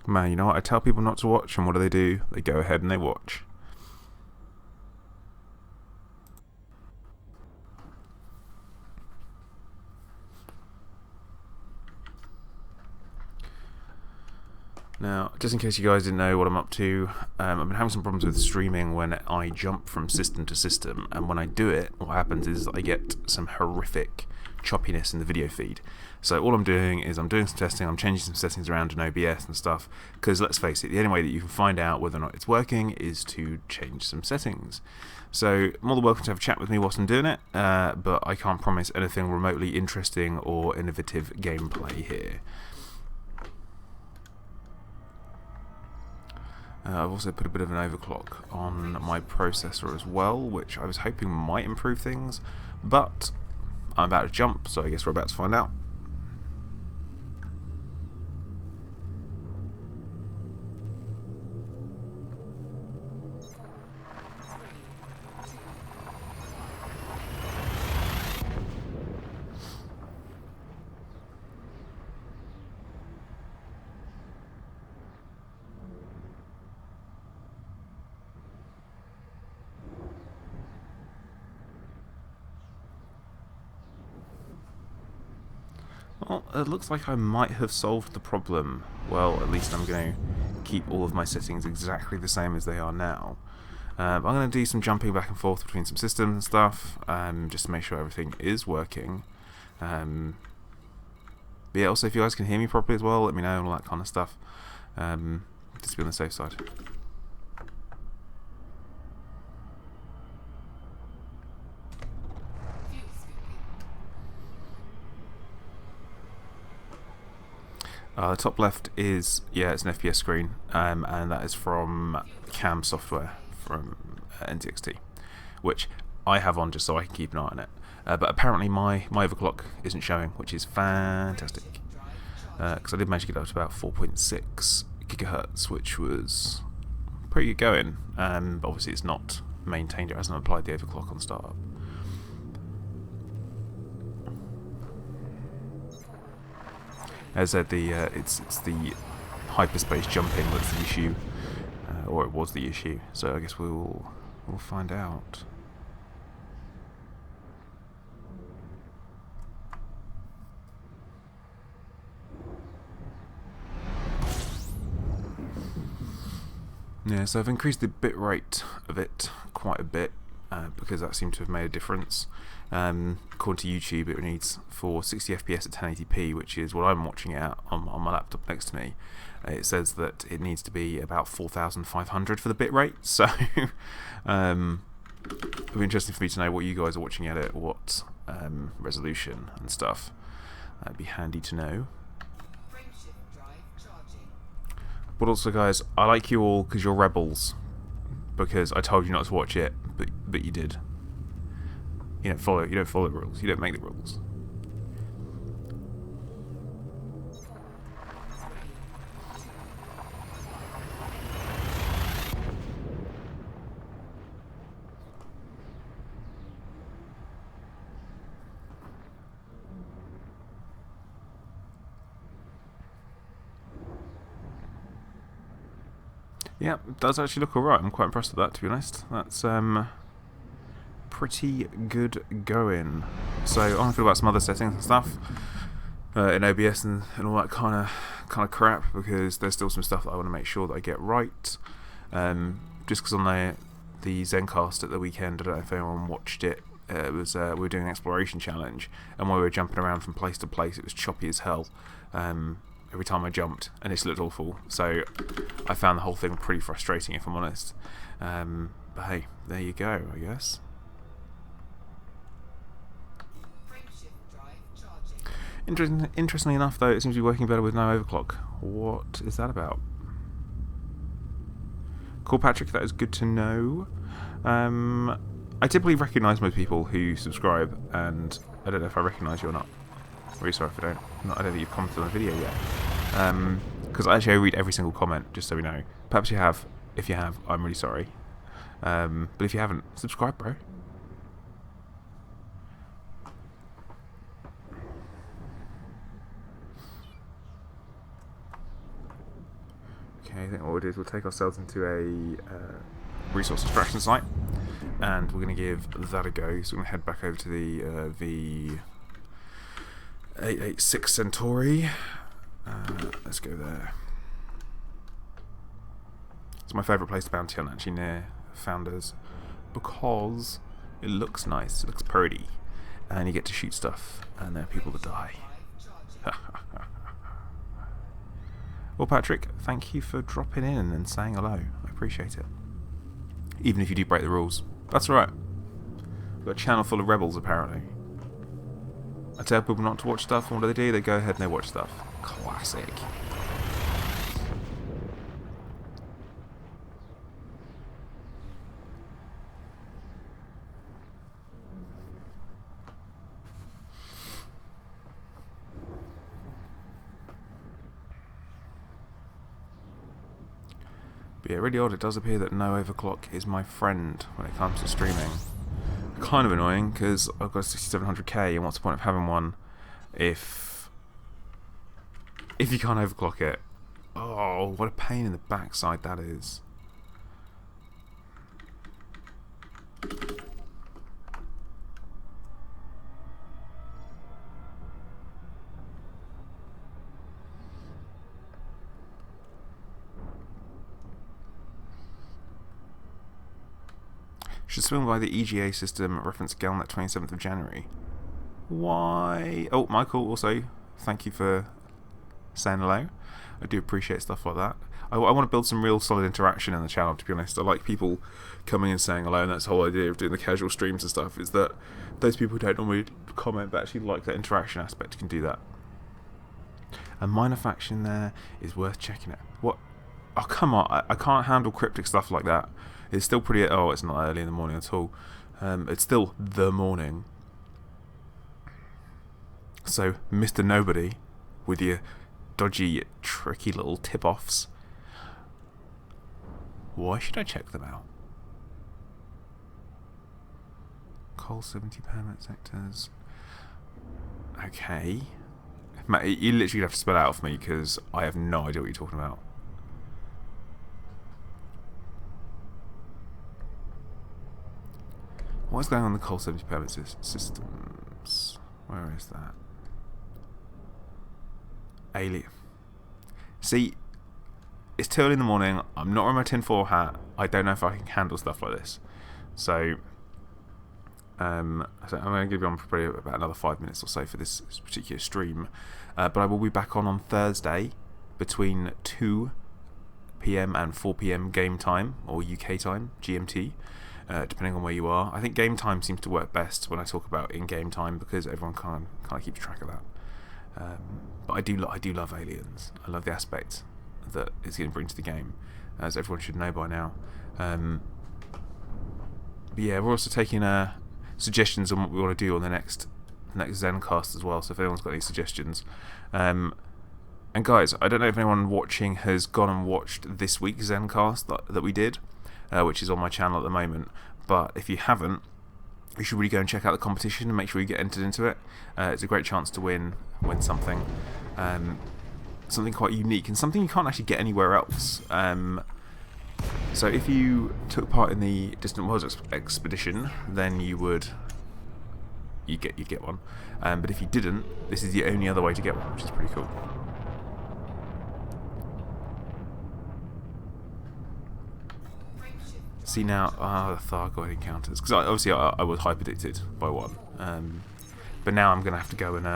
Man, you know what? I tell people not to watch, and what do? They go ahead and they watch. Now, just in case you guys didn't know what I'm up to, I've been having some problems with streaming when I jump from system to system, and when I do it, what happens is I get some horrific choppiness in the video feed. So all I'm doing is I'm doing some testing, I'm changing some settings around in OBS and stuff, because let's face it, the only way that you can find out whether or not it's working is to change some settings. So more than welcome to have a chat with me whilst I'm doing it, but I can't promise anything remotely interesting or innovative gameplay here. I've also put a bit of an overclock on my processor as well, which I was hoping might improve things, but I'm about to jump, so I guess we're about to find out. Well, it looks like I might have solved the problem. Well, at least I'm going to keep all of my settings exactly the same as they are now. I'm going to do some jumping back and forth between some systems and stuff, just to make sure everything is working. But yeah, also if you guys can hear me properly as well, let me know and all that kind of stuff. Just to be on the safe side. The top left is, yeah, it's an FPS screen, and that is from Cam software from NTXT, which I have on just so I can keep an eye on it. But apparently my overclock isn't showing, which is fantastic, because I did manage to get up to about 4.6 gigahertz, which was pretty good going, but obviously it's not maintained, it hasn't applied the overclock on startup. As I said, it's the hyperspace jumping that's the issue, or it was the issue. So I guess we'll find out. Yeah, so I've increased the bit rate of it quite a bit, because that seemed to have made a difference. According to YouTube, it needs for 60 FPS at 1080p, which is what I'm watching it at on my laptop next to me. It says that it needs to be about 4,500 for the bit rate, so it'll be interesting for me to know what you guys are watching at it, what resolution and stuff. That'd be handy to know. But also, guys, I like you all because you're rebels. Because I told you not to watch it, but you did. You don't follow the rules. You don't make the rules. Yeah, it does actually look alright. I'm quite impressed with that, to be honest. That's pretty good going. So I'm gonna feel about some other settings and stuff in OBS and all that kind of crap, because there's still some stuff that I want to make sure that I get right. Just because on the Zencast at the weekend, I don't know if anyone watched it. It was we were doing an exploration challenge, and while we were jumping around from place to place, it was choppy as hell. Every time I jumped, and it looked awful. So I found the whole thing pretty frustrating, if I'm honest. But hey, there you go, I guess. Interestingly enough, though, it seems to be working better with no overclock. What is that about? Cool, Patrick, that is good to know. I typically recognise most people who subscribe, and I don't know if I recognise you or not. Really sorry if I don't. I don't think you've commented on the video yet. Because actually I read every single comment, just so we know. Perhaps you have. If you have, I'm really sorry. But if you haven't, subscribe, bro. I think what we'll do is we'll take ourselves into a resource extraction site, and we're going to give that a go. So we're going to head back over to the V886 Centauri. Let's go there. It's my favourite place to bounty hunt, actually, near Founders, because it looks nice, it looks pretty, and you get to shoot stuff, and there are people that die. Well, Patrick, thank you for dropping in and saying hello. I appreciate it. Even if you do break the rules. That's alright. We've got a channel full of rebels, apparently. I tell people not to watch stuff, and what do? They go ahead and they watch stuff. Classic. But yeah, really odd. It does appear that no overclock is my friend when it comes to streaming. Kind of annoying, because I've got a 6700K, and what's the point of having one if you can't overclock it? Oh, what a pain in the backside that is. Should swing by the EGA system, reference Galnet 27th of January. Why? Oh, Michael, also, thank you for saying hello. I do appreciate stuff like that. I want to build some real solid interaction in the channel, to be honest. I like people coming and saying hello, and that's the whole idea of doing the casual streams and stuff, is that those people who don't normally comment but actually like that interaction aspect can do that. A minor faction there is worth checking out. What? Oh, come on. I can't handle cryptic stuff like that. It's still pretty... Oh, it's not early in the morning at all. It's still the morning. So, Mr. Nobody, with your dodgy, tricky little tip-offs. Why should I check them out? Coal 70 permit sectors. Okay. Matt, you literally have to spell it out for me, because I have no idea what you're talking about. What is going on in the coal 70 permit systems? Where is that? Alien. See, it's too early in the morning. I'm not wearing my tinfoil hat. I don't know if I can handle stuff like this. So I'm going to give you on for probably about another 5 minutes or so for this particular stream. But I will be back on Thursday between 2 PM and 4 PM game time, or UK time, GMT. Depending on where you are. I think game time seems to work best when I talk about in-game time, because everyone kind of keeps track of that. But I do love Aliens. I love the aspect that it's going to bring to the game, as everyone should know by now. But yeah, we're also taking suggestions on what we want to do on the next Zencast as well. So if anyone's got any suggestions, and guys, I don't know if anyone watching has gone and watched this week's Zencast that we did. Which is on my channel at the moment, but if you haven't, you should really go and check out the competition and make sure you get entered into it. It's a great chance to win something quite unique, and something you can't actually get anywhere else. So if you took part in the Distant Worlds expedition, then you'd get one. But if you didn't, this is the only other way to get one, which is pretty cool. See now, the Thargoid encounters, because obviously I was hyper-addicted by one, but now I'm going to have to go and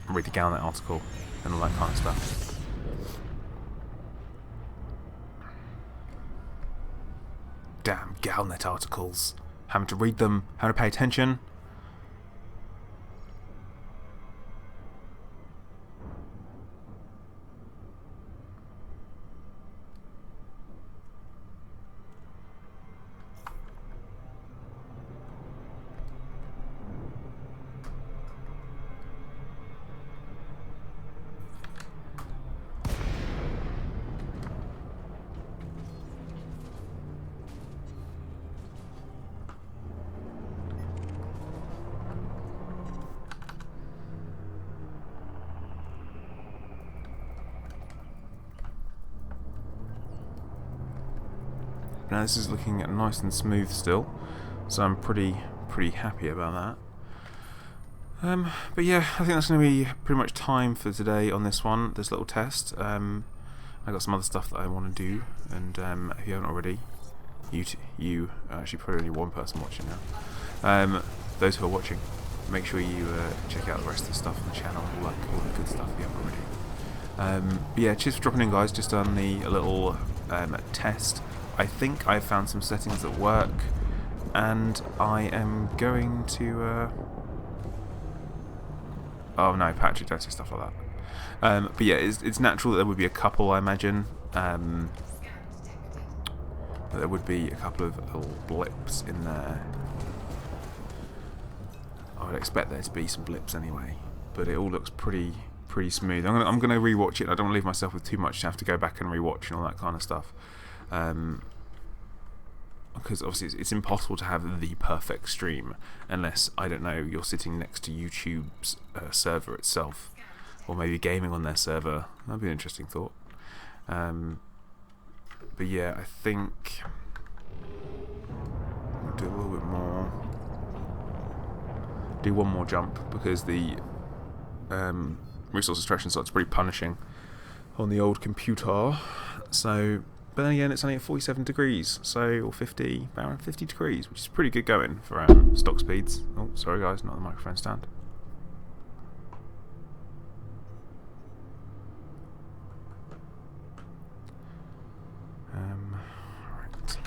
read the Galnet article and all that kind of stuff. Damn Galnet articles, having to read them, having to pay attention. now this is looking nice and smooth still, so I'm pretty happy about that. But yeah, I think that's going to be pretty much time for today on this little test. I got some other stuff that I want to do, and if you haven't already, you actually probably only one person watching now. Those who are watching, make sure you check out the rest of the stuff on the channel, all the good stuff if you haven't already. But yeah, cheers for dropping in, guys. Just done a little test. I think I found some settings that work, and I am going to oh no, Patrick, don't say stuff like that. But yeah, it's natural that there would be a couple, I imagine. There would be a couple of little blips in there. I would expect there to be some blips anyway, but it all looks pretty smooth. I'm gonna rewatch it. I don't want to leave myself with too much to have to go back and rewatch and all that kind of stuff. Because obviously it's impossible to have the perfect stream unless, I don't know, you're sitting next to YouTube's server itself, or maybe gaming on their server. That'd be an interesting thought. But yeah, I think I'll do a little bit more. Do one more jump, because the resource extraction side's pretty punishing on the old computer. So, but then again, it's only at 47 degrees, so, or 50, around 50 degrees, which is pretty good going for stock speeds. Oh, sorry guys, not the microphone stand. Right.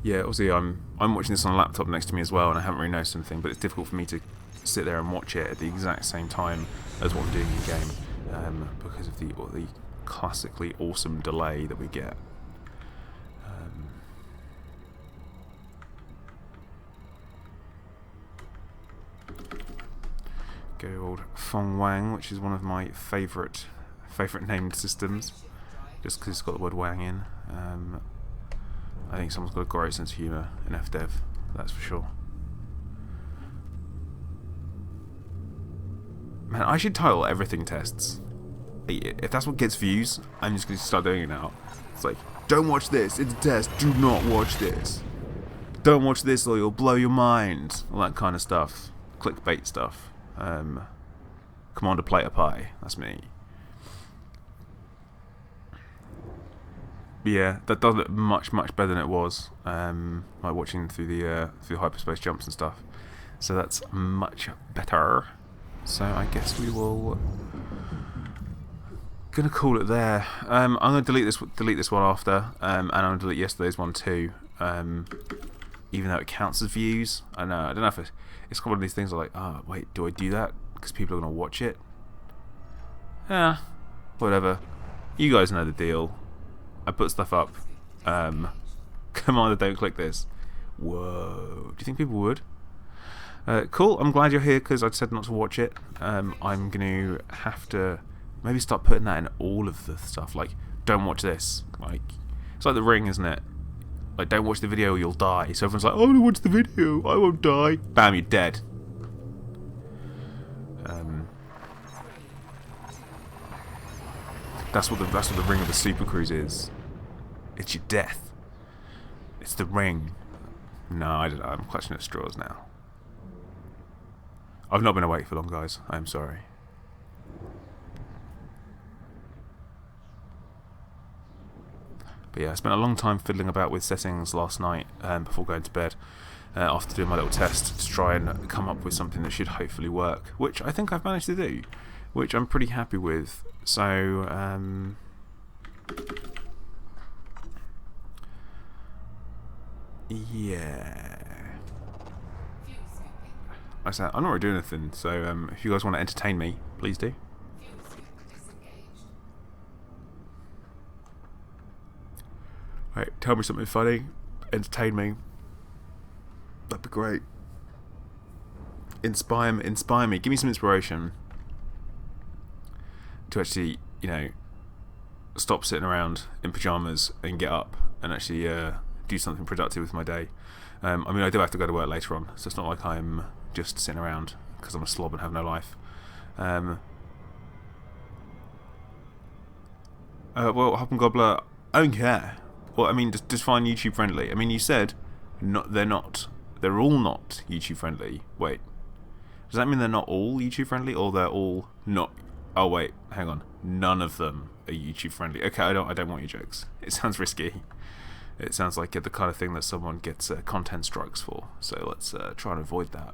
Yeah, obviously I'm watching this on a laptop next to me as well, and I haven't really noticed anything, but it's difficult for me to sit there and watch it at the exact same time as what I'm doing in game, because of the classically awesome delay that we get. Good old Fong Wang, which is one of my favourite named systems, just because it's got the word Wang in. I think someone's got a great sense of humour in FDev, that's for sure. Man, I should title everything tests. If that's what gets views, I'm just going to start doing it now. It's like, don't watch this, it's a test, do not watch this. Don't watch this or you'll blow your mind. All that kind of stuff. Clickbait stuff. Commander Plate a Pie, that's me. But yeah, that does look much better than it was. Like watching through the hyperspace jumps and stuff. So that's much better. So I guess we will gonna call it there. I'm gonna delete this one after, and I'm gonna delete yesterday's one too. Even though it counts as views, I don't know if it's one of these things like, oh wait, do I do that because people are gonna watch it? Yeah, whatever. You guys know the deal. I put stuff up. Commander, don't click this. Whoa, do you think people would? Cool, I'm glad you're here because I said not to watch it. I'm going to have to maybe start putting that in all of the stuff. Like, don't watch this. Like, it's like The Ring, isn't it? Like, don't watch the video or you'll die. So everyone's like, oh, I want to watch the video. I won't die. Bam, you're dead. That's what the Ring of the Super Cruise is. It's your death. It's the ring. No, I don't know. I'm clutching at straws now. I've not been awake for long, guys. I'm sorry. But yeah, I spent a long time fiddling about with settings last night before going to bed, after doing my little test to try and come up with something that should hopefully work, which I think I've managed to do, which I'm pretty happy with. So, yeah. I said I'm not really doing anything, so if you guys want to entertain me, please do. Right, tell me something funny, entertain me. That'd be great. Inspire me. Give me some inspiration to actually, you know, stop sitting around in pajamas and get up and actually do something productive with my day. I mean, I do have to go to work later on, so it's not like I'm just sitting around because I'm a slob and have no life. Well, Hop and Gobbler, I don't care. Well, I mean, just define YouTube friendly. I mean, you said they're not. They're all not YouTube friendly. Wait, does that mean they're not all YouTube friendly, or they're all not? Oh wait, hang on. None of them are YouTube friendly. Okay, I don't want your jokes. It sounds risky. It sounds like the kind of thing that someone gets content strikes for. So let's try and avoid that.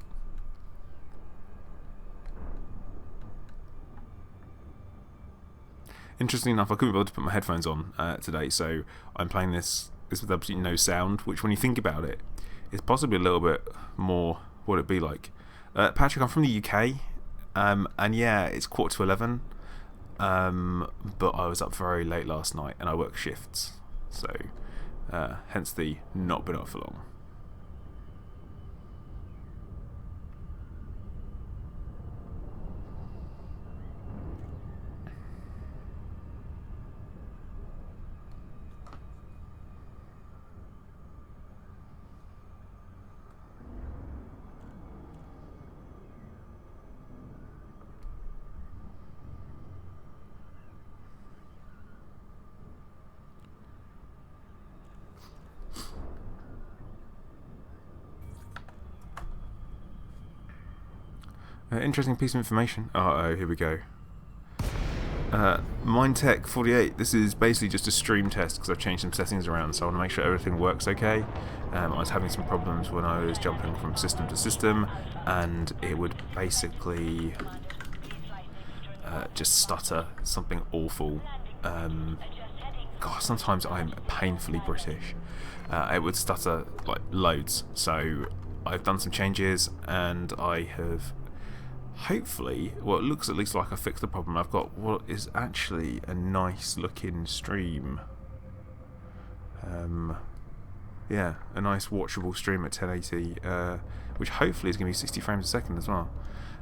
Interestingly enough, I couldn't be able to put my headphones on today, so I'm playing this with absolutely no sound, which when you think about it, is possibly a little bit more what it'd be like. Patrick, I'm from the UK, and yeah, it's 11:15, but I was up very late last night, and I work shifts, so hence the not been up for long. Interesting piece of information. Oh, here we go. MindTech48. This is basically just a stream test because I've changed some settings around, so I want to make sure everything works okay. I was having some problems when I was jumping from system to system, and it would basically just stutter something awful. God, sometimes I'm painfully British. It would stutter like loads. So I've done some changes, and I have hopefully, well, it looks at least like I fixed the problem. I've got what is actually a nice looking stream. Yeah, a nice watchable stream at 1080, which hopefully is going to be 60 frames a second as well.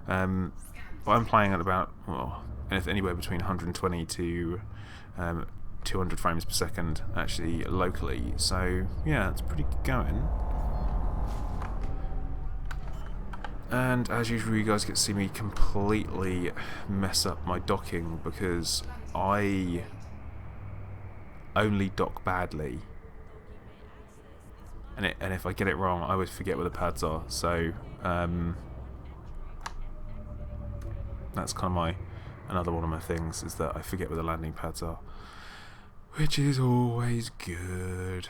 But I'm playing at about, well, anywhere between 120 to 200 frames per second actually locally. So yeah, it's pretty good going. And as usual, you guys get to see me completely mess up my docking because I only dock badly, and if I get it wrong, I always forget where the pads are. So that's kind of another one of my things, is that I forget where the landing pads are, which is always good.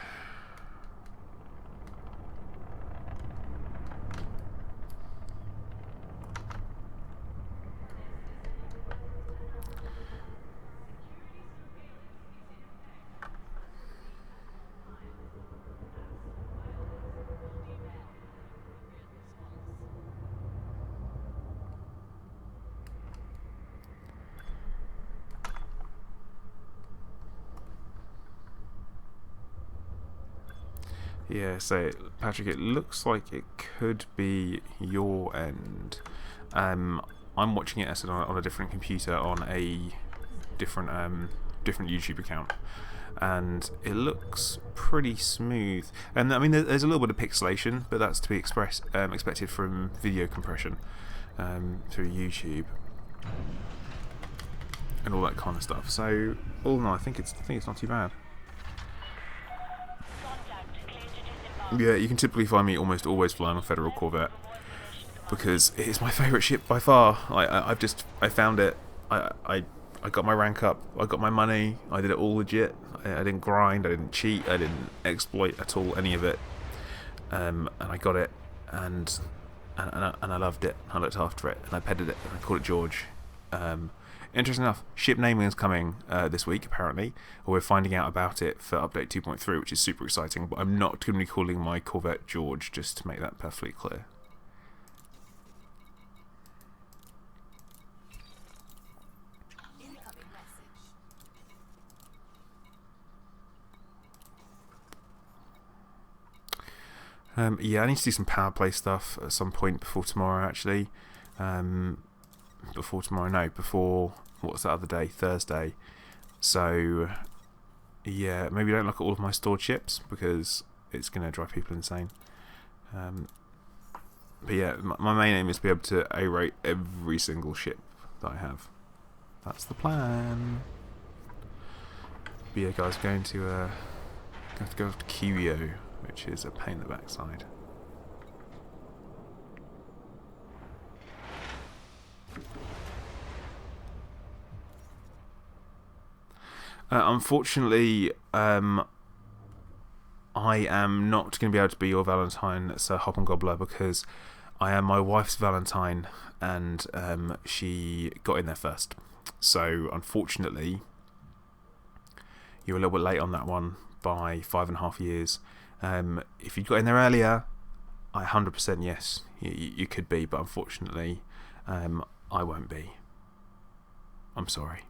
Yeah, so Patrick, it looks like it could be your end. I'm watching it as on a different computer on a different YouTube account, and it looks pretty smooth. And I mean, there's a little bit of pixelation, but that's to be expected from video compression through YouTube and all that kind of stuff. So all in all, I think it's not too bad. Yeah, you can typically find me almost always flying a Federal Corvette because it is my favourite ship by far. I found it. I got my rank up. I got my money. I did it all legit. I didn't grind. I didn't cheat. I didn't exploit at all any of it. And I got it, and I loved it. I looked after it, and I petted it, and I called it George. Interesting enough, ship naming is coming this week, apparently, or we're finding out about it for update 2.3, which is super exciting, but I'm not going to be calling my Corvette George, just to make that perfectly clear. Yeah, I need to do some power play stuff at some point before tomorrow, actually. Before what's that other day? Thursday. So yeah, maybe don't look at all of my stored chips because it's going to drive people insane. But yeah, my main aim is to be able to A-rate every single ship that I have. That's the plan. But yeah, guys, going to I have to go to QEO, which is a pain in the backside. Unfortunately, I am not going to be able to be your Valentine, Sir Hop and Gobbler, because I am my wife's Valentine, and she got in there first. So, unfortunately, you're a little bit late on that one by 5.5 years. If you got in there earlier, 100% yes, you could be, but unfortunately, I won't be. I'm sorry.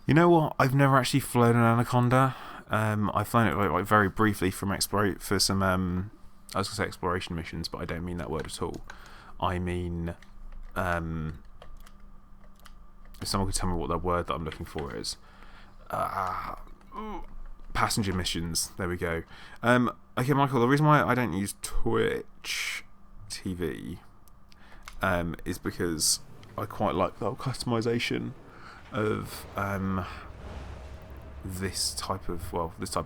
You know what? I've never actually flown an Anaconda. I've flown it like very briefly for some I was gonna say exploration missions, but I don't mean that word at all. I mean, if someone could tell me what the word that I'm looking for is, passenger missions. There we go. Okay, Michael. The reason why I don't use Twitch TV is because I quite like the whole customization of this type of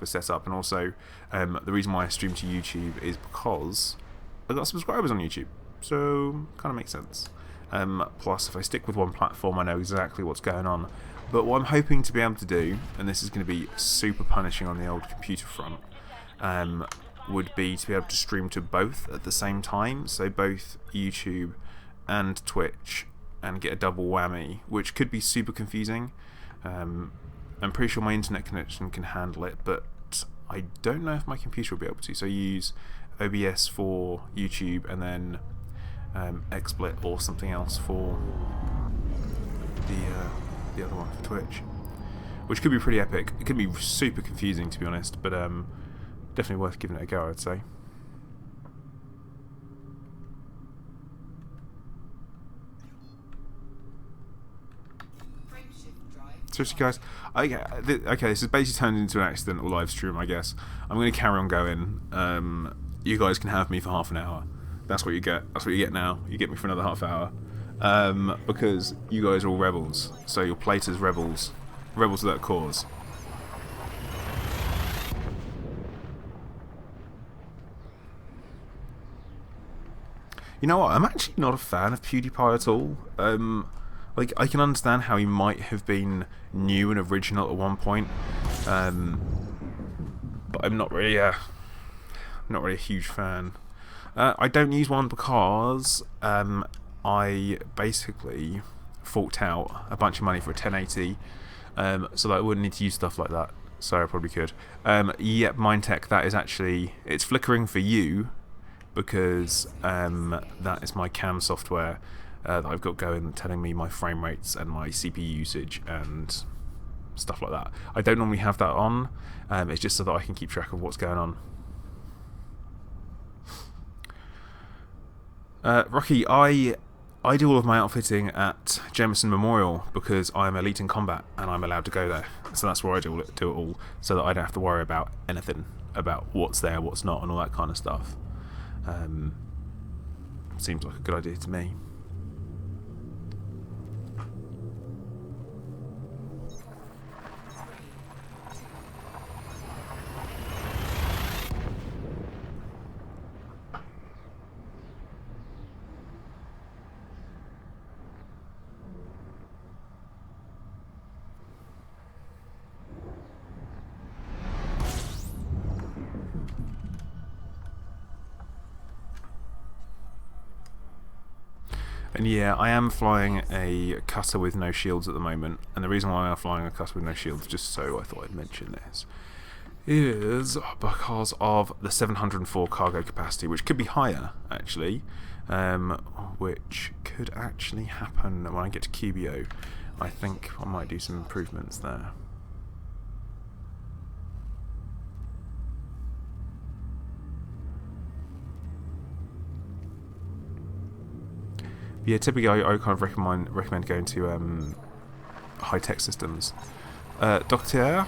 setup, and also the reason why I stream to YouTube is because I've got subscribers on YouTube, so kind of makes sense. Plus, if I stick with one platform, I know exactly what's going on. But what I'm hoping to be able to do, and this is going to be super punishing on the old computer front, would be to be able to stream to both at the same time, so both YouTube and Twitch, and get a double whammy, which could be super confusing. I'm pretty sure my internet connection can handle it, but I don't know if my computer will be able to. So I use OBS for YouTube, and then XSplit or something else for the other one for Twitch, which could be pretty epic. It could be super confusing, to be honest, but definitely worth giving it a go, I'd say. Seriously, guys. Okay, this is basically turned into an accidental live stream, I guess. I'm going to carry on going. You guys can have me for half an hour. That's what you get. That's what you get now. You get me for another half hour. Because you guys are all rebels. So you're played as rebels. Rebels without cause. You know what? I'm actually not a fan of PewDiePie at all. Like, I can understand how he might have been new and original at one point, but I'm not really a huge fan. I don't use one because I basically forked out a bunch of money for a 1080, so that I wouldn't need to use stuff like that. So I probably could. Yep, Mindtech. That is actually, it's flickering for you because that is my cam software. That I've got going, telling me my frame rates and my CPU usage and stuff like that. I don't normally have that on. It's just so that I can keep track of what's going on. Rocky, I do all of my outfitting at Jameson Memorial because I'm elite in combat and I'm allowed to go there. So that's where I do it all, so that I don't have to worry about anything about what's there, what's not, and all that kind of stuff. Seems like a good idea to me. And yeah, I am flying a cutter with no shields at the moment, and the reason why I'm flying a cutter with no shields, just so I thought I'd mention this, is because of the 704 cargo capacity, which could be higher, actually, which could actually happen when I get to QBO. I think I might do some improvements there. Yeah, typically I kind of recommend going to high-tech systems. Docteur?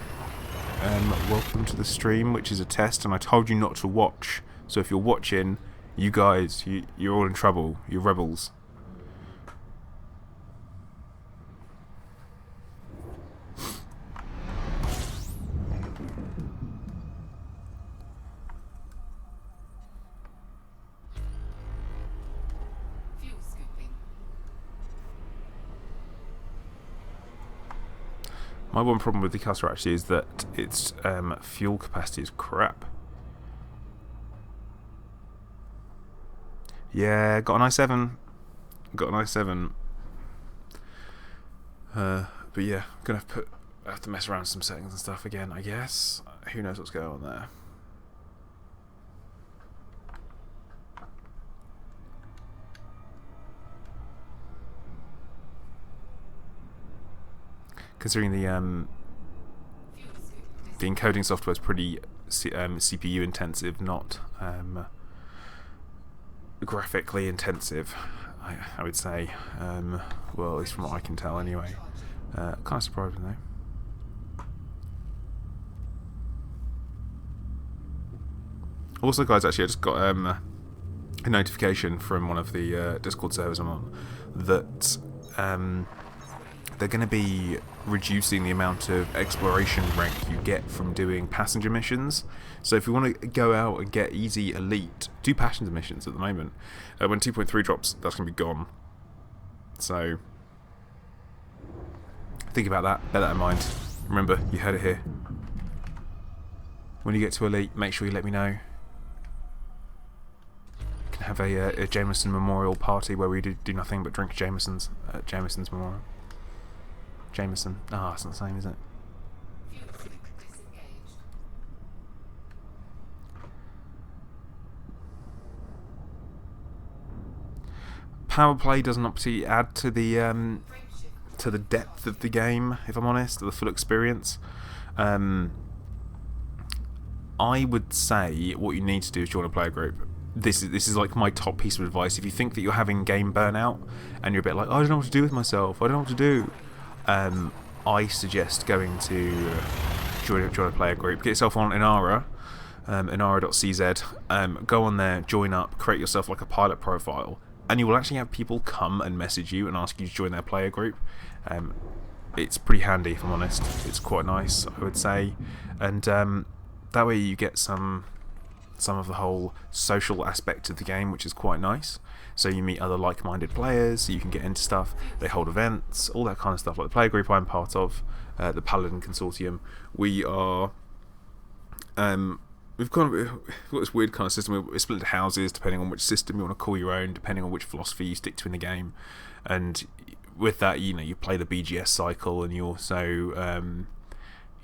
welcome to the stream, which is a test, and I told you not to watch. So if you're watching, you guys, you're all in trouble. You're rebels. My one problem with the Custer actually is that its fuel capacity is crap. Yeah, got an i7. Got an i7. But yeah, gonna have to mess around with some settings and stuff again, I guess. Who knows what's going on there. Considering the encoding software is pretty CPU intensive, not graphically intensive, I would say. Well, at least from what I can tell, anyway. Kind of surprising though. Also, guys, actually, I just got a notification from one of the Discord servers I'm on that they're going to be reducing the amount of exploration rank you get from doing passenger missions. So if you want to go out and get easy elite, do passenger missions at the moment. When 2.3 drops, that's going to be gone. So think about that, bear that in mind. Remember, you heard it here. When you get to elite, make sure you let me know. We can have a Jameson Memorial party where we do nothing but drink Jamesons at Jameson's Memorial. Jameson. Ah, it's not the same, is it? Power play doesn't obviously add to the depth of the game, if I'm honest, to the full experience. I would say what you need to do is join a player group. This is like my top piece of advice. If you think that you're having game burnout and you're a bit like, oh, I don't know what to do with myself, I don't know what to do. I suggest going to join a player group. Get yourself on Inara, inara.cz. Go on there, join up, create yourself like a pilot profile, and you will actually have people come and message you and ask you to join their player group. It's pretty handy, if I'm honest. It's quite nice, I would say, and that way you get some of the whole social aspect of the game, which is quite nice. So you meet other like-minded players, you can get into stuff, they hold events, all that kind of stuff. Like the player group I'm part of, the Paladin Consortium, we are we've got this weird kind of system. We're split into houses depending on which system you want to call your own, depending on which philosophy you stick to in the game. And with that, you play the BGS cycle, and you also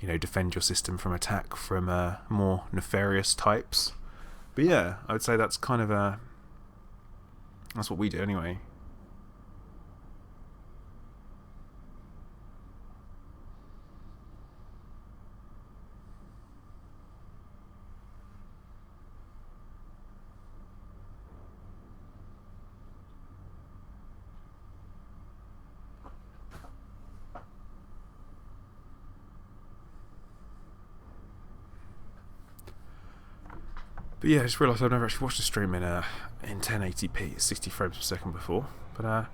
defend your system from attack from more nefarious types. But yeah, I would say that's kind of that's what we do anyway. But yeah, I just realised I've never actually watched a stream in 1080p, 60 frames per second before. But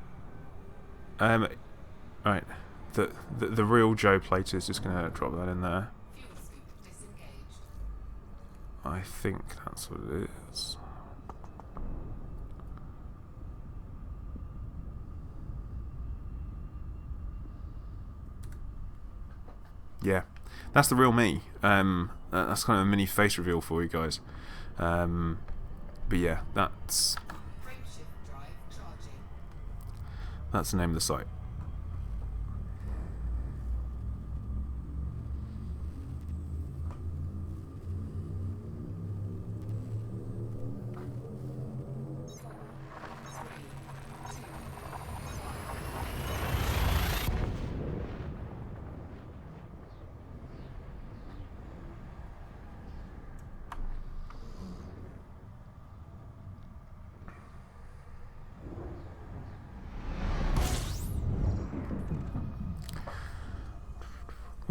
right, the real Joe Plater is just gonna drop that in there. I think that's what it is. Yeah, that's the real me. That's kind of a mini face reveal for you guys. But yeah, that's the name of the site.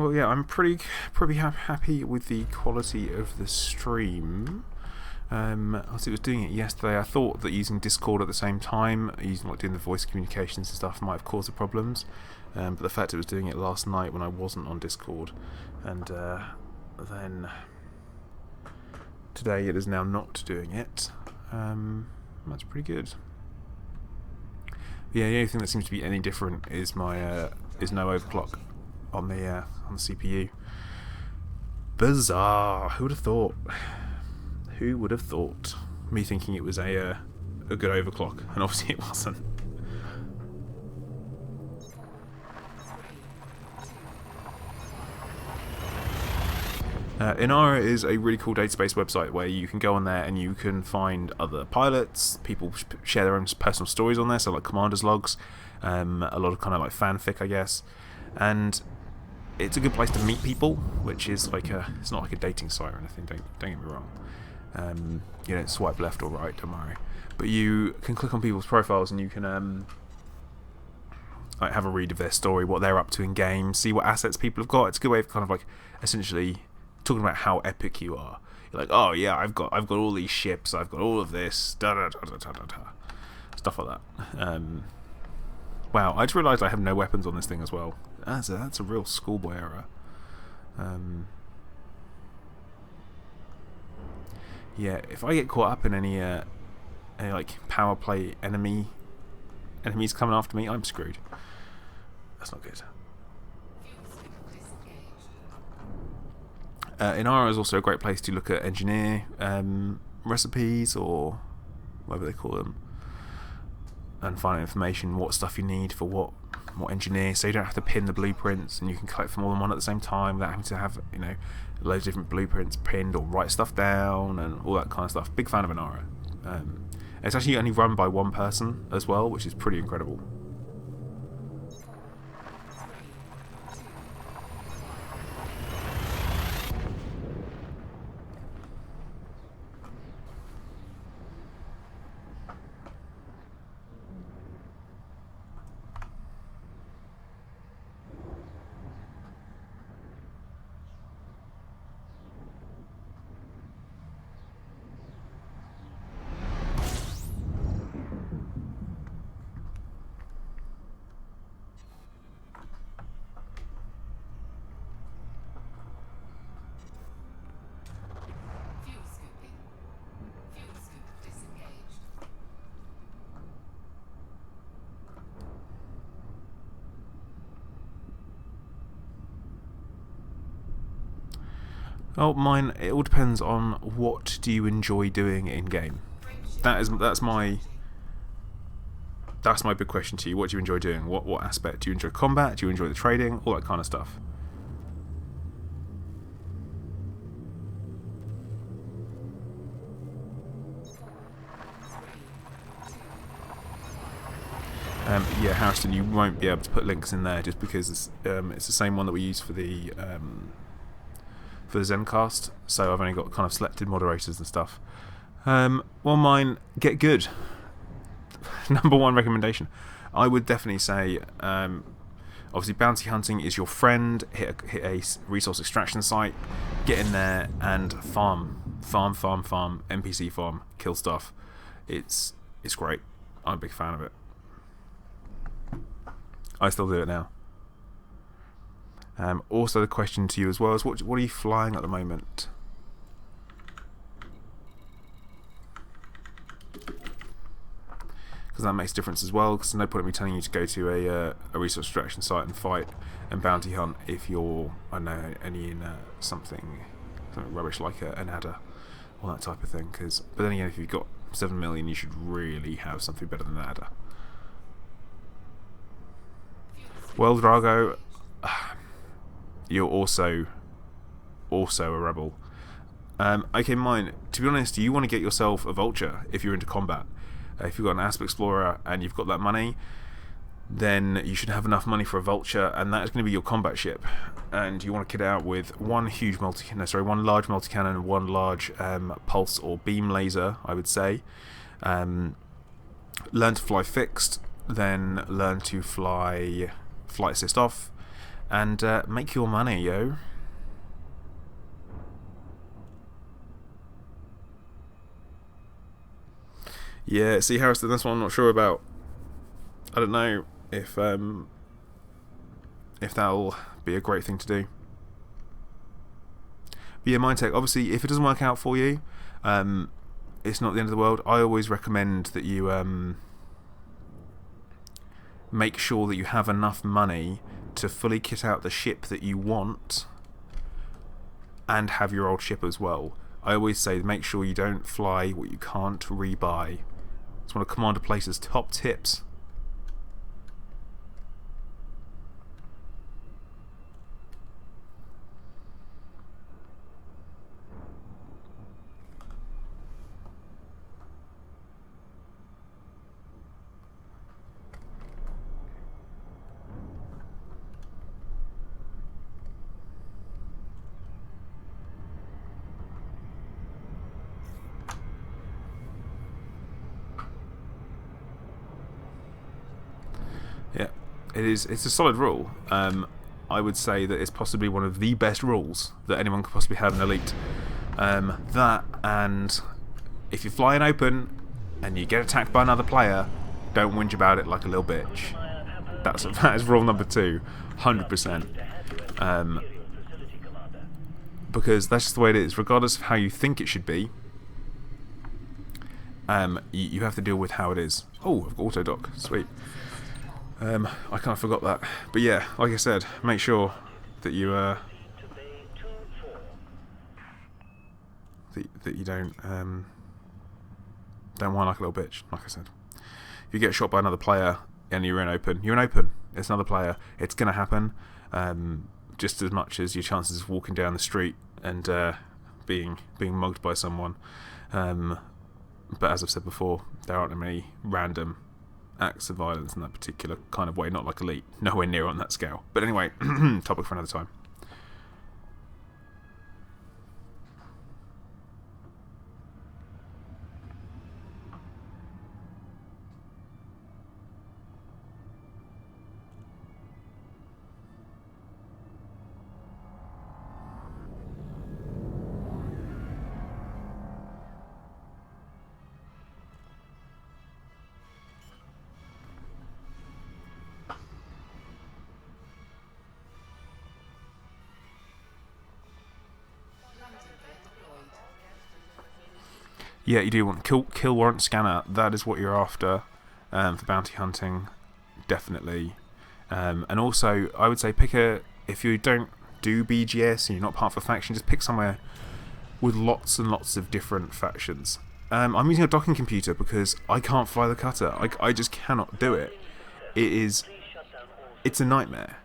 Well, yeah, I'm pretty happy with the quality of the stream. As it was doing it yesterday, I thought that using Discord at the same time, using doing the voice communications and stuff, might have caused the problems. But the fact it was doing it last night when I wasn't on Discord, and then today it is now not doing it. That's pretty good. Yeah, the only thing that seems to be any different is my is no overclock on the CPU. Bizarre. Who would have thought? Who would have thought? Me thinking it was a good overclock, and obviously it wasn't. Inara is a really cool database website where you can go on there and you can find other pilots. People share their own personal stories on there, so like commanders logs, a lot of kind of like fanfic, I guess. And it's a good place to meet people, which is like it's not like a dating site or anything. Don't get me wrong. You don't swipe left or right, don't worry. But you can click on people's profiles and you can like have a read of their story, what they're up to in game, see what assets people have got. It's a good way of kind of like essentially talking about how epic you are. You're like, oh yeah, I've got all these ships, I've got all of this, stuff like that. Wow, I just realised I have no weapons on this thing as well. That's a real schoolboy error. Yeah, if I get caught up in any like power play enemies coming after me, I'm screwed. That's not good. Inara is also a great place to look at engineer recipes, or whatever they call them, and find out information, what stuff you need for what engineer, so you don't have to pin the blueprints, and you can collect from more than one at the same time without having to have loads of different blueprints pinned, or write stuff down and all that kind of stuff. Big fan of Inara. It's actually only run by one person as well, which is pretty incredible. Oh, mine. It all depends on what do you enjoy doing in game. That's my big question to you. What do you enjoy doing? What aspect do you enjoy? Combat? Do you enjoy the trading? All that kind of stuff. Yeah, Harrison, you won't be able to put links in there just because it's the same one that we use for the Zencast, so I've only got kind of selected moderators and stuff. Well, mine, get good. Number one recommendation. I would definitely say, obviously bounty hunting is your friend. Hit a resource extraction site, get in there and farm, NPC farm, kill stuff. It's great. I'm a big fan of it. I still do it now. Also, the question to you as well is, what are you flying at the moment? Because that makes a difference as well, because there's no point in me telling you to go to a resource extraction site and fight and bounty hunt if you're, I don't know, only in something rubbish like an adder or that type of thing. But then again, if you've got 7 million, you should really have something better than an adder. Well, Drago, you're also a rebel. Okay, mine. To be honest, you want to get yourself a vulture if you're into combat. If you've got an ASP Explorer and you've got that money, then you should have enough money for a vulture, and that is going to be your combat ship. And you want to kit it out with one large multi-cannon and one large pulse or beam laser, I would say. Learn to fly fixed, then learn to fly flight assist off, and make your money, yo. Yeah, see, Harrison, that's what I'm not sure about. I don't know if that'll be a great thing to do. But yeah, Mindtech, obviously, if it doesn't work out for you, it's not the end of the world. I always recommend that you make sure that you have enough money to fully kit out the ship that you want and have your old ship as well. I always say make sure you don't fly what you can't rebuy. It's one of Commander Place's top tips. Yeah, it's a solid rule. I would say that it's possibly one of the best rules that anyone could possibly have in Elite. That, and if you're flying open and you get attacked by another player, don't whinge about it like a little bitch. That is rule number 2, 100%. Because that's just the way it is. Regardless of how you think it should be, you have to deal with how it is. Oh, I've got auto dock. Sweet. I kind of forgot that, but yeah, like I said, make sure that you that you don't whine like a little bitch. Like I said, if you get shot by another player and you're in open, it's another player. It's gonna happen, just as much as your chances of walking down the street and being mugged by someone. But as I've said before, there aren't many random acts of violence in that particular kind of way, not like Elite, nowhere near on that scale. But anyway, topic for another time. Yeah, you do want kill warrant scanner. That is what you're after for bounty hunting, definitely. And also, I would say if you don't do BGS and you're not part of a faction, just pick somewhere with lots and lots of different factions. I'm using a docking computer because I can't fly the cutter. I just cannot do it. It's a nightmare.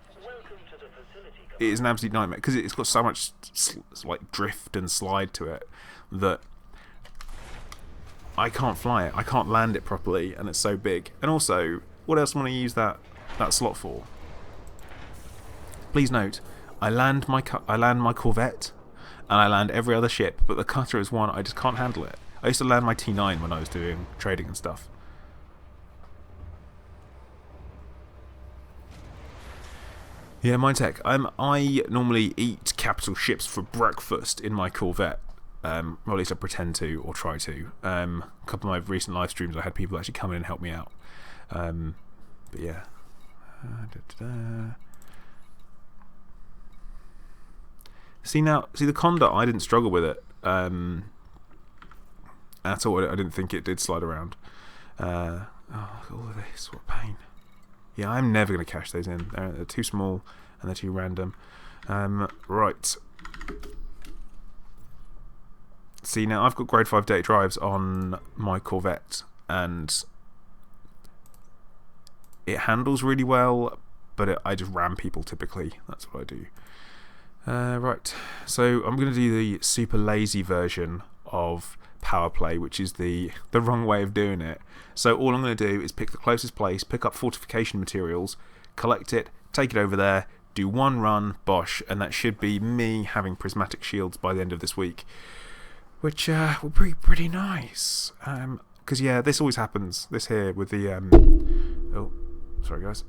It is an absolute nightmare because it's got so much like drift and slide to it that I can't fly it. I can't land it properly, and it's so big. And also, what else do I want to use that slot for? Please note, I land my Corvette, and I land every other ship, but the cutter is one I just can't handle it. I used to land my T9 when I was doing trading and stuff. Yeah, Mindtech. I normally eat capital ships for breakfast in my Corvette. Or at least I pretend to, or try to. A couple of my recent live streams, I had people actually come in and help me out. But yeah. See the Conda, I didn't struggle with it at all. I didn't think it did slide around. Oh, look at all of this, what pain. Yeah, I'm never going to cash those in. They're too small and they're too random. Right. See, now I've got grade 5 data drives on my Corvette, and it handles really well, but I just ram people typically. That's what I do. Right, so I'm going to do the super lazy version of power play, which is the wrong way of doing it. So all I'm going to do is pick the closest place, pick up fortification materials, collect it, take it over there, do one run, bosh, and that should be me having prismatic shields by the end of this week. Which will be pretty nice. Because, yeah, this always happens. This here with the... oh, sorry, guys.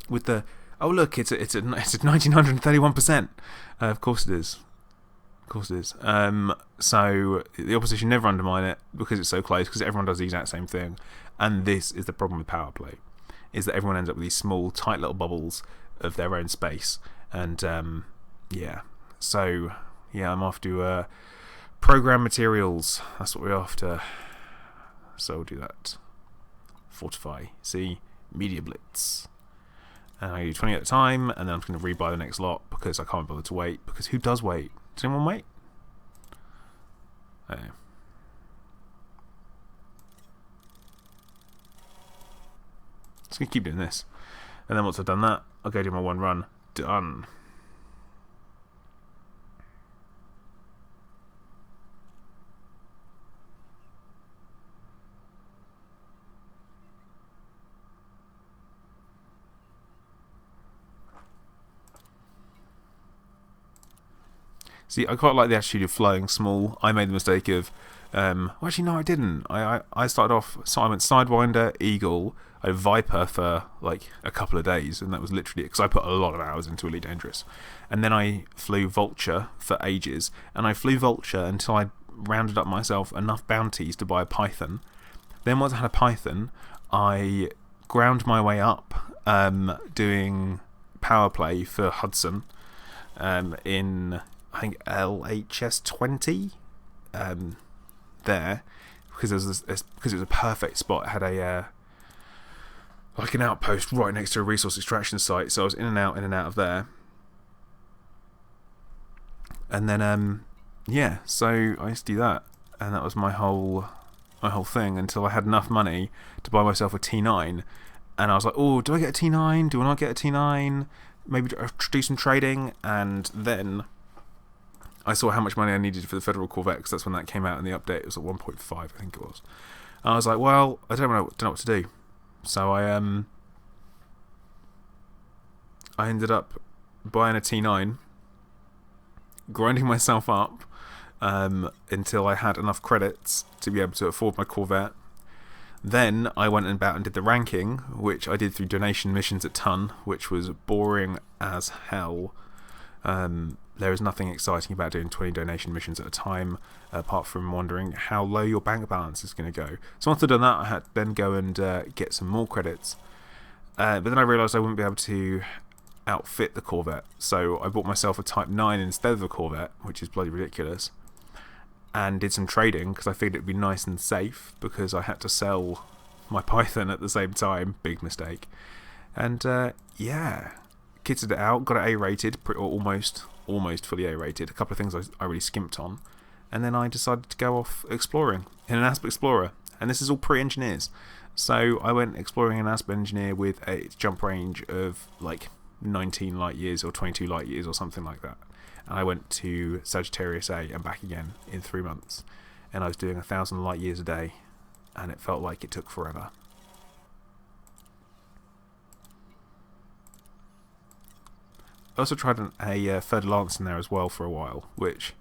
with the oh look, it's a 1931%. Of course it is. Of course it is. So the opposition never undermine it because it's so close, because everyone does the exact same thing. And this is the problem with power play, is that everyone ends up with these small, tight little bubbles of their own space. And yeah, so yeah, I'm off to program materials. That's what we're after. So we'll do that. Fortify. See, Media Blitz. And I do 20 at a time, and then I'm going to rebuy the next lot because I can't bother to wait. Because who does wait? Does anyone wait? Oh. Just going to keep doing this. And then once I've done that, I'll go do my one run. Done. See, I quite like the attitude of flying small. I made the mistake of... well, actually, no, I didn't. I started off... So I went Sidewinder, Eagle, I Viper for like a couple of days, and that was literally... Because I put a lot of hours into Elite Dangerous. And then I flew Vulture for ages. And I flew Vulture until I rounded up myself enough bounties to buy a Python. Then once I had a Python, I ground my way up doing power play for Hudson in... I think LHS 20 there, because it was a perfect spot. It had a like an outpost right next to a resource extraction site, so I was in and out of there. And then yeah, so I used to do that, and that was my whole thing until I had enough money to buy myself a T9, and I was like, oh, do I get a T9? Do I not get a T9? Maybe do some trading, and then I saw how much money I needed for the Federal Corvette, because that's when that came out in the update. It was at 1.5, I think it was. And I was like, well, I don't know what to do. So I ended up buying a T9, grinding myself up until I had enough credits to be able to afford my Corvette. Then I went about and did the ranking, which I did through donation missions at ton, which was boring as hell. There is nothing exciting about doing 20 donation missions at a time, apart from wondering how low your bank balance is going to go. So once I'd done that, I had to then go and get some more credits. But then I realised I wouldn't be able to outfit the Corvette, so I bought myself a Type 9 instead of the Corvette, which is bloody ridiculous, and did some trading, because I figured it'd be nice and safe, because I had to sell my Python at the same time. Big mistake. And yeah, kitted it out, got it A-rated, or almost fully A-rated. A couple of things I really skimped on, and then I decided to go off exploring in an ASP Explorer, and this is all pre-engineers. So I went exploring an ASP Engineer with a jump range of like 19 light years or 22 light years or something like that, and I went to Sagittarius A and back again in 3 months, and I was doing 1,000 light years a day, and it felt like it took forever. I also tried a third lance in there as well for a while, which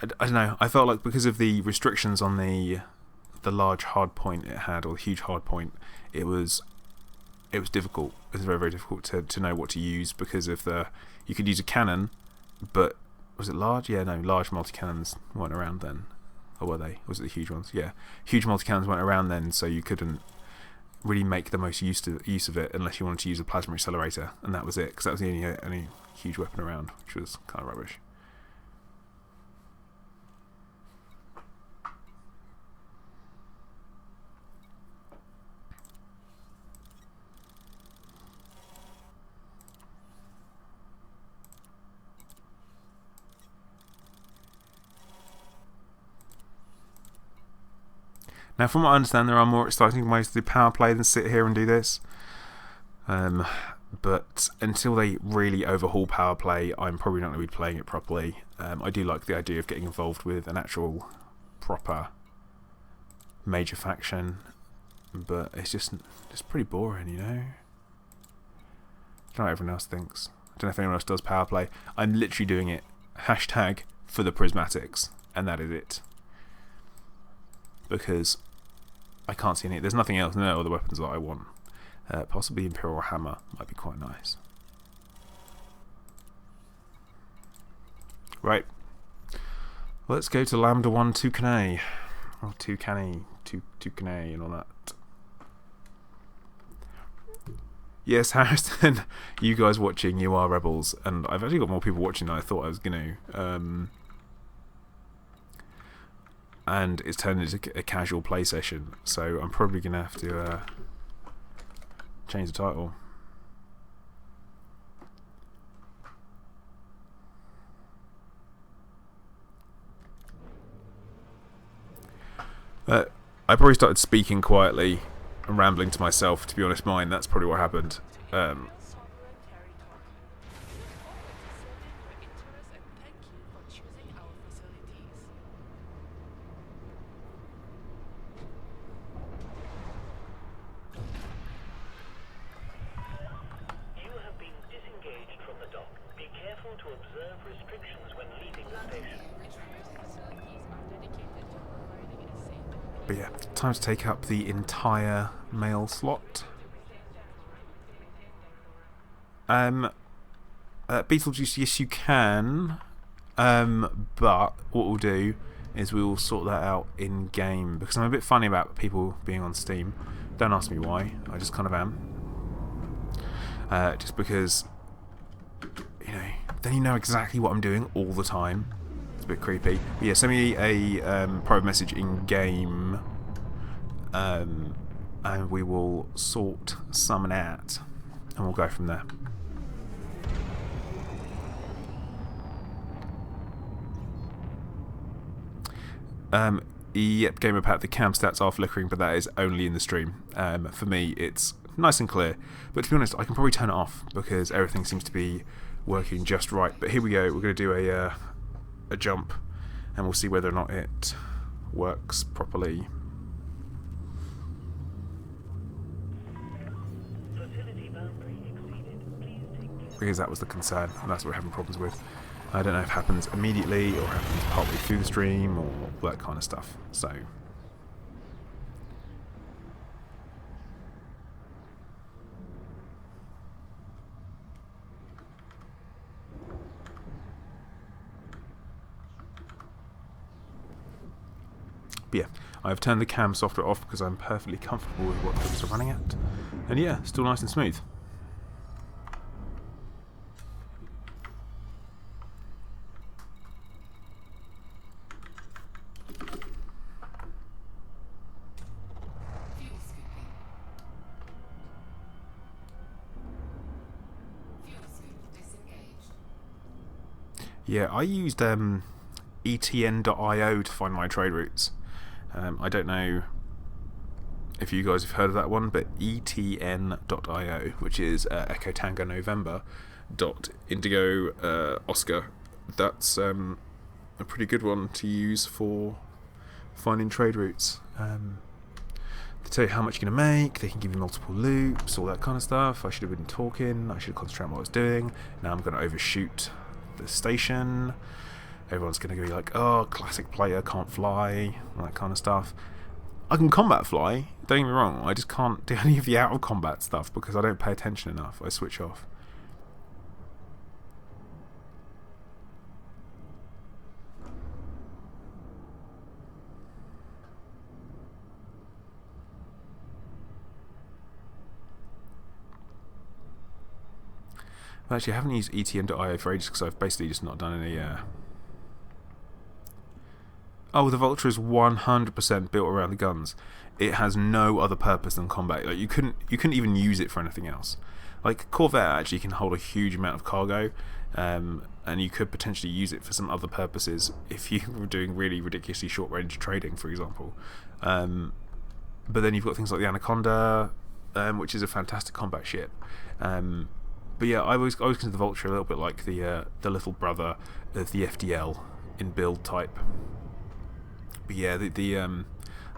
I don't know. I felt like because of the restrictions on the large hard point it had, or the huge hard point, it was difficult. It was very, very difficult to know what to use, because of you could use a cannon, but was it large? Yeah, no, large multi-cannons weren't around then, or were they? Was it the huge ones? Yeah, huge multi-cannons weren't around then, so you couldn't really make the most use of it unless you wanted to use a plasma accelerator, and that was it, because that was the only huge weapon around, which was kind of rubbish. Now, from what I understand, there are more exciting ways to do power play than sit here and do this. But until they really overhaul power play, I'm probably not going to be playing it properly. I do like the idea of getting involved with an actual proper major faction, but it's pretty boring, you know? I don't know what everyone else thinks. I don't know if anyone else does power play. I'm literally doing it hashtag for the prismatics, and that is it. Because I can't see any. There's nothing else, no other weapons that I want. Possibly Imperial Hammer might be quite nice. Right. Let's go to Lambda 1 Toucanay. Or Toucanay, Toucanay and all that. Yes, Harrison, you guys watching, you are rebels, and I've actually got more people watching than I thought I was going to. And it's turned into a casual play session, so I'm probably going to have to change the title. I probably started speaking quietly and rambling to myself, to be honest mine, that's probably what happened. But yeah, time to take up the entire mail slot. Beetlejuice, yes you can, but what we'll do is we will sort that out in game, because I'm a bit funny about people being on Steam. Don't ask me why, I just kind of am. Just because, you know, then you know exactly what I'm doing all the time. It's a bit creepy. But yeah, send me a private message in game, and we will sort something out, and we'll go from there. Yep, Gamer Pat, the cam stats are flickering, but that is only in the stream. For me, it's nice and clear. But to be honest, I can probably turn it off because everything seems to be working just right. But here we go. We're going to do a jump, and we'll see whether or not it works properly. Because that was the concern, and that's what we're having problems with. I don't know if it happens immediately or happens partway through the stream or that kind of stuff. So but yeah, I've turned the cam software off because I'm perfectly comfortable with what things are running at. And yeah, still nice and smooth. Yeah, I used etn.io to find my trade routes. I don't know if you guys have heard of that one, but etn.io, which is Echo Tango November .indigo Oscar, that's a pretty good one to use for finding trade routes. They tell you how much you're going to make, they can give you multiple loops, all that kind of stuff. I should have been talking, I should have concentrated on what I was doing. Now I'm going to overshoot the station. Everyone's going to be like, oh, classic player, can't fly, all that kind of stuff. I can combat fly, don't get me wrong, I just can't do any of the out of combat stuff because I don't pay attention enough. I switch off. Actually, I haven't used etn.io for ages because I've basically just not done any. Oh, the Vulture is 100% built around the guns. It has no other purpose than combat. Like you couldn't even use it for anything else. Like Corvette actually can hold a huge amount of cargo, and you could potentially use it for some other purposes if you were doing really ridiculously short-range trading, for example. But then you've got things like the Anaconda, which is a fantastic combat ship. But yeah, I always consider the Vulture a little bit like the little brother of the FDL in build type. But yeah, the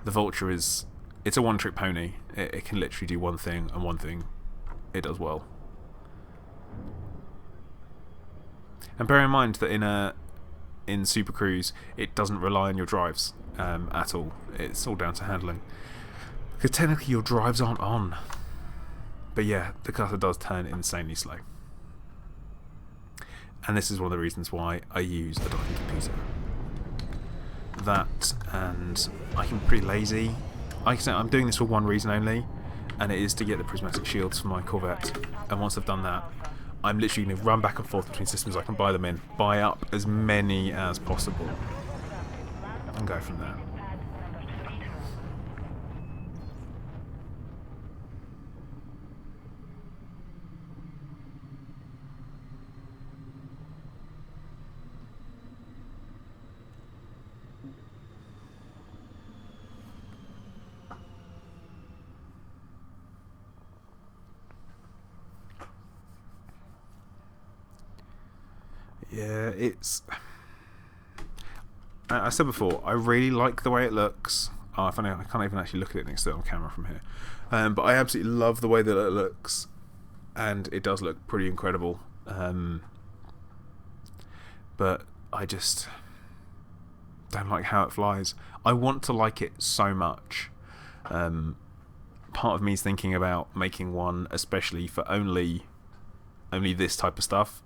Vulture it's a one-trick pony. It can literally do one thing, and one thing it does well. And bear in mind that in Super Cruise, it doesn't rely on your drives at all. It's all down to handling. Because technically your drives aren't on. But yeah, the cursor does turn insanely slow. And this is one of the reasons why I use a docking computer. That, and I'm pretty lazy. Like I said, I'm doing this for one reason only, and it is to get the prismatic shields for my Corvette. And once I've done that, I'm literally going to run back and forth between systems I can buy them in, buy up as many as possible, and go from there. Yeah, it's... I said before, I really like the way it looks. Oh, I can't even actually look at it next to the camera from here. But I absolutely love the way that it looks. And it does look pretty incredible. But I just don't like how it flies. I want to like it so much. Part of me is thinking about making one especially for only this type of stuff,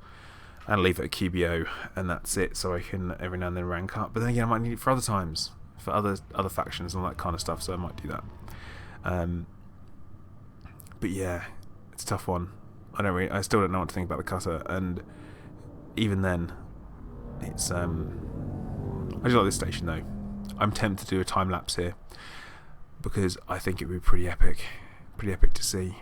and leave it at QBO, and that's it, so I can every now and then rank up. But then again, I might need it for other times, for other factions and all that kind of stuff, so I might do that. But yeah, it's a tough one. I still don't know what to think about the cutter, and even then, it's I just like this station though. I'm tempted to do a time lapse here because I think it would be pretty epic to see.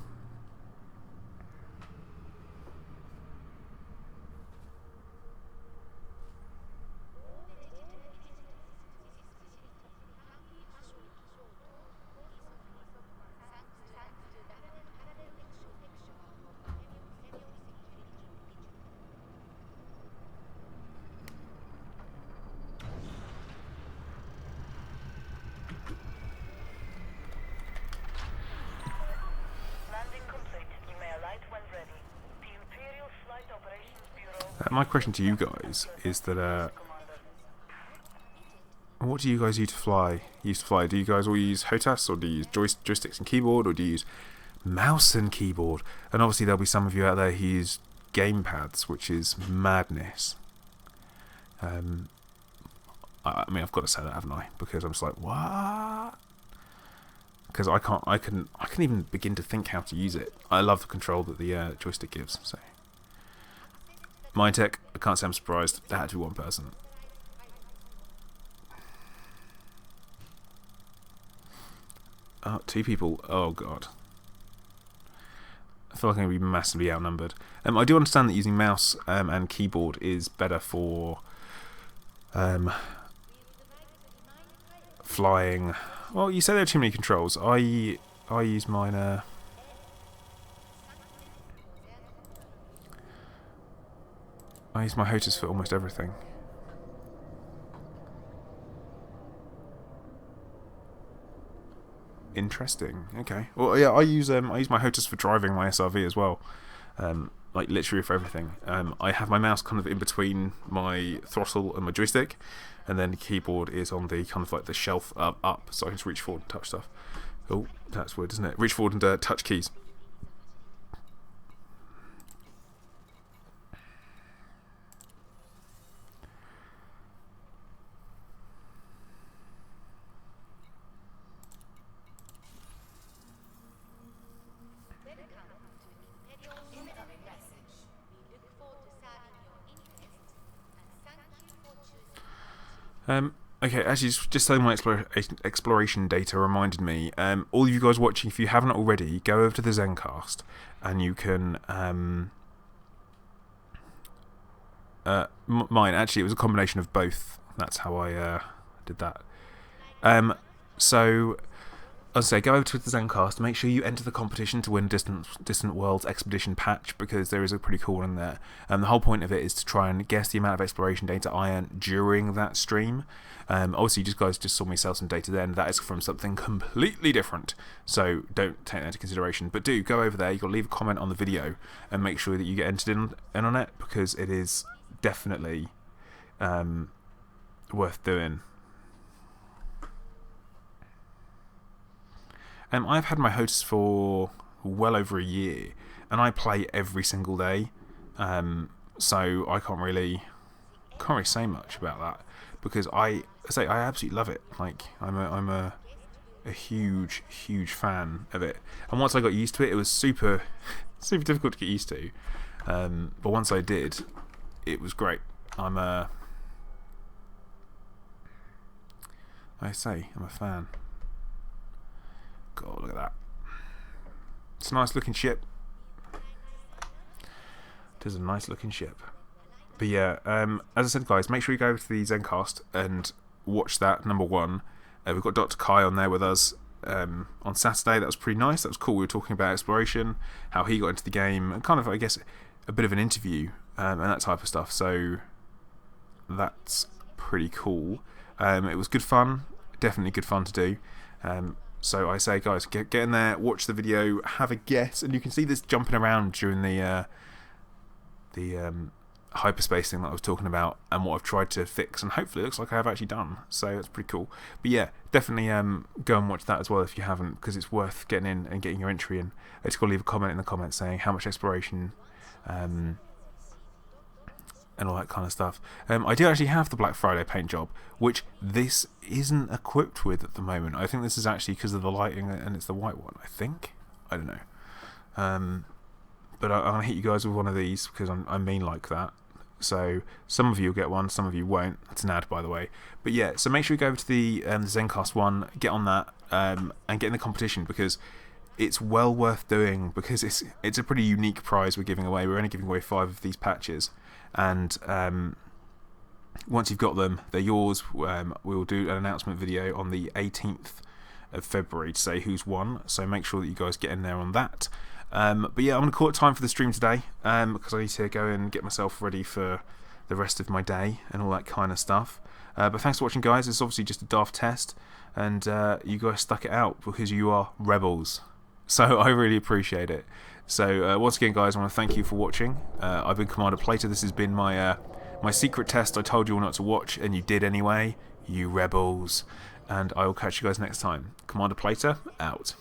My question to you guys is that what do you guys use to fly? Do you guys all use HOTAS, or do you use joysticks and keyboard, or do you use mouse and keyboard? And obviously there'll be some of you out there who use gamepads, which is madness. I mean, I've got to say that, haven't I? Because I'm just like, what? Because I couldn't even begin to think how to use it. I love the control that the joystick gives. So, Mindtech, I can't say I'm surprised. That had to be one person. Oh, 2 people. Oh god. I feel like I'm going to be massively outnumbered. I do understand that using mouse and keyboard is better for flying. Well, you say there are too many controls. I use mine. I use my HOTAS for almost everything. Interesting. Okay. Well, yeah, I use my HOTAS for driving my SRV as well. Like literally for everything. I have my mouse kind of in between my throttle and my joystick, and then the keyboard is on the kind of like the shelf up, so I can just reach forward and touch stuff. Oh, that's weird, isn't it? Reach forward and touch keys. Okay, actually, just saying my exploration data reminded me. All of you guys watching, if you haven't already, go over to the Zencast, and you can. Mine actually, it was a combination of both. That's how I did that. So, as I say, go over to the Zencast. Make sure you enter the competition to win Distant Worlds Expedition patch, because there is a pretty cool one in there. The whole point of it is to try and guess the amount of exploration data I earned during that stream. Obviously, you guys just saw me sell some data then. That is from something completely different, so don't take that into consideration. But do go over there. You've got to leave a comment on the video and make sure that you get entered in on it, because it is definitely worth doing. I've had my HOTAS for well over a year, and I play every single day. So I can't really say much about that, because I absolutely love it. Like I'm a huge fan of it, and once I got used to it, it was super difficult to get used to. But once I did, it was great. I'm a fan. God, look at that. It's a nice looking ship. It is a nice looking ship. But yeah, as I said, guys, make sure you go to the Zencast and watch that, number one. We've got Dr. Kai on there with us on Saturday. That was pretty nice. That was cool. We were talking about exploration, how he got into the game, and kind of, I guess, a bit of an interview and that type of stuff. So that's pretty cool. It was good fun. Definitely good fun to do. So I say, guys, get in there, watch the video, have a guess, and you can see this jumping around during the hyperspace thing that I was talking about, and what I've tried to fix, and hopefully it looks like I have actually done. So it's pretty cool. But yeah, definitely go and watch that as well if you haven't, because it's worth getting in and getting your entry in. I just got to leave a comment in the comments saying how much exploration and all that kind of stuff. I do actually have the Black Friday paint job, which this isn't equipped with at the moment. I think this is actually because of the lighting, and it's the white one, I think. I don't know. But I'm going to hit you guys with one of these, because I'm mean like that. So some of you will get one, some of you won't. That's an ad, by the way. But yeah, so make sure you go over to the Zencast one, get on that, and get in the competition, because it's well worth doing, because it's a pretty unique prize we're giving away. We're only giving away 5 of these patches, and once you've got them, they're yours. We'll do an announcement video on the 18th of February to say who's won, so make sure that you guys get in there on that. But yeah, I'm going to call it time for the stream today, because I need to go and get myself ready for the rest of my day and all that kind of stuff. But thanks for watching, guys. It's obviously just a daft test, and you guys stuck it out, because you are rebels. So I really appreciate it. So once again, guys, I want to thank you for watching. I've been Commander Plater. This has been my secret test I told you all not to watch, and you did anyway, you rebels. And I will catch you guys next time. Commander Plater, out.